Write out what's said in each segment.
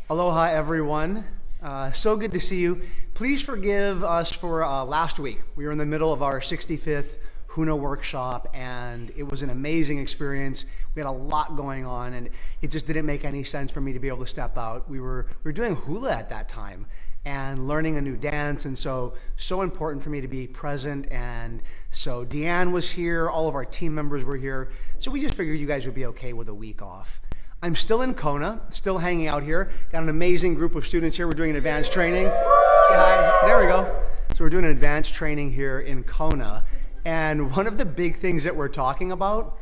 Aloha, everyone. So good to see you. Please forgive us for last week. We were in the middle of our 65th Huna workshop, and it was an amazing experience. We had a lot going on, and it just didn't make any sense for me to be able to step out. We were doing hula at that time and learning a new dance, and so important for me to be present. And so Deanne was here, all of our team members were here, so we just figured you guys would be okay with a week off. I'm still in Kona, still hanging out here. Got an amazing group of students here. We're doing an advanced training. Say hi. There we go. So we're doing an advanced training here in Kona. And one of the big things that we're talking about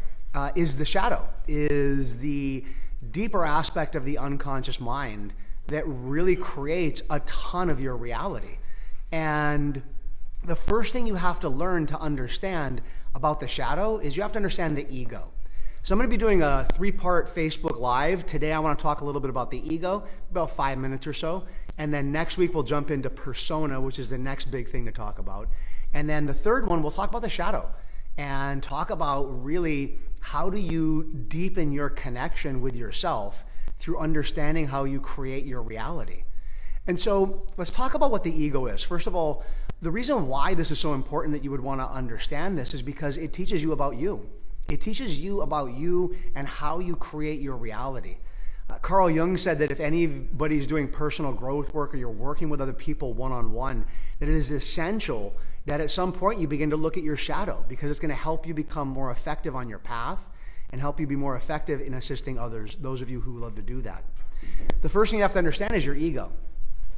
is the shadow, is the deeper aspect of the unconscious mind that really creates a ton of your reality. And the first thing you have to learn to understand about the shadow is you have to understand the ego. So I'm going to be doing a 3-part Facebook Live. Today I want to talk a little bit about the ego, about 5 minutes or so. And then next week we'll jump into persona, which is the next big thing to talk about. And then the third one, we'll talk about the shadow and talk about really how do you deepen your connection with yourself through understanding how you create your reality. And so let's talk about what the ego is. First of all, the reason why this is so important that you would want to understand this is because it teaches you about you. It teaches you about you and how you create your reality. Carl Jung said that if anybody's doing personal growth work or you're working with other people one-on-one, that it is essential that at some point you begin to look at your shadow, because it's going to help you become more effective on your path and help you be more effective in assisting others, those of you who love to do that. The first thing you have to understand is your ego.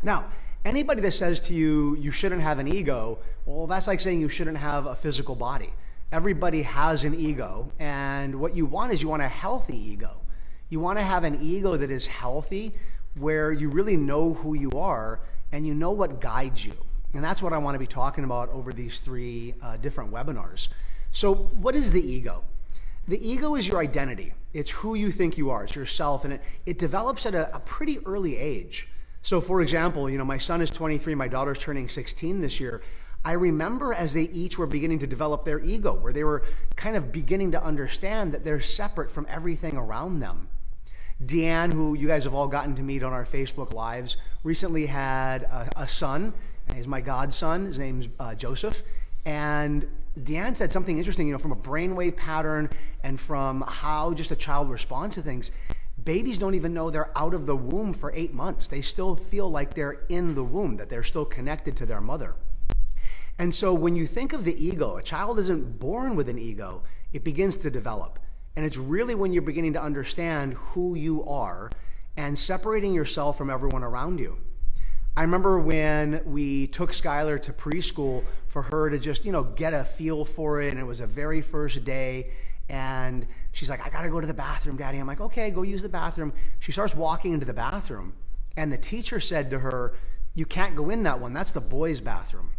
Now, anybody that says to you, you shouldn't have an ego, well, that's like saying you shouldn't have a physical body. Everybody has an ego, and what you want is you want a healthy ego. You want to have an ego that is healthy, where you really know who you are and you know what guides you. And that's what I want to be talking about over these 3 different webinars. So what is the ego? The ego is your identity. It's who you think you are. It's yourself, and it develops at a pretty early age. So for example, my son is 23, my daughter's turning 16 this year. I remember as they each were beginning to develop their ego, where they were kind of beginning to understand that they're separate from everything around them. Deanne, who you guys have all gotten to meet on our Facebook Lives, recently had a son. He's my godson. His name's Joseph. And Deanne said something interesting, from a brainwave pattern and from how just a child responds to things. Babies don't even know they're out of the womb for 8 months. They still feel like they're in the womb, that they're still connected to their mother. And so when you think of the ego, a child isn't born with an ego, it begins to develop. And it's really when you're beginning to understand who you are and separating yourself from everyone around you. I remember when we took Skylar to preschool for her to just, get a feel for it, and it was a very first day, and she's like, I gotta go to the bathroom, Daddy. I'm like, okay, go use the bathroom. She starts walking into the bathroom, and the teacher said to her, you can't go in that one, that's the boys' bathroom.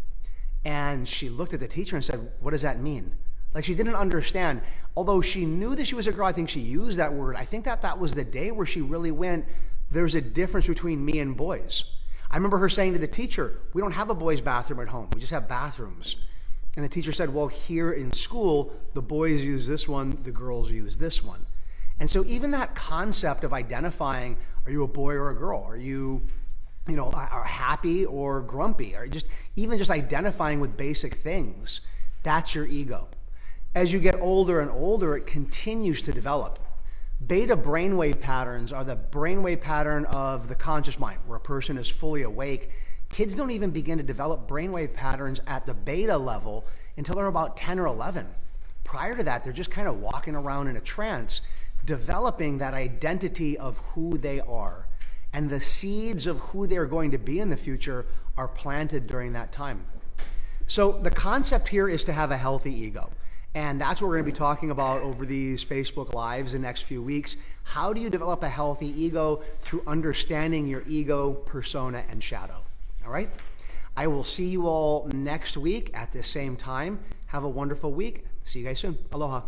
And she looked at the teacher and said, what does that mean? Like, she didn't understand. Although she knew that she was a girl, I think she used that word. I think that was the day where she really went, there's a difference between me and boys. I remember her saying to the teacher, we don't have a boys' bathroom at home. We just have bathrooms. And the teacher said, well, here in school, the boys use this one, the girls use this one. And so even that concept of identifying, are you a boy or a girl? Are you are happy or grumpy, or even just identifying with basic things, that's your ego. As you get older and older, it continues to develop. Beta brainwave patterns are the brainwave pattern of the conscious mind, where a person is fully awake. Kids don't even begin to develop brainwave patterns at the beta level until they're about 10 or 11. Prior to that, they're just kind of walking around in a trance, developing that identity of who they are. And the seeds of who they're going to be in the future are planted during that time. So the concept here is to have a healthy ego. And that's what we're going to be talking about over these Facebook Lives the next few weeks. How do you develop a healthy ego? Through understanding your ego, persona, and shadow. All right? I will see you all next week at the same time. Have a wonderful week. See you guys soon. Aloha.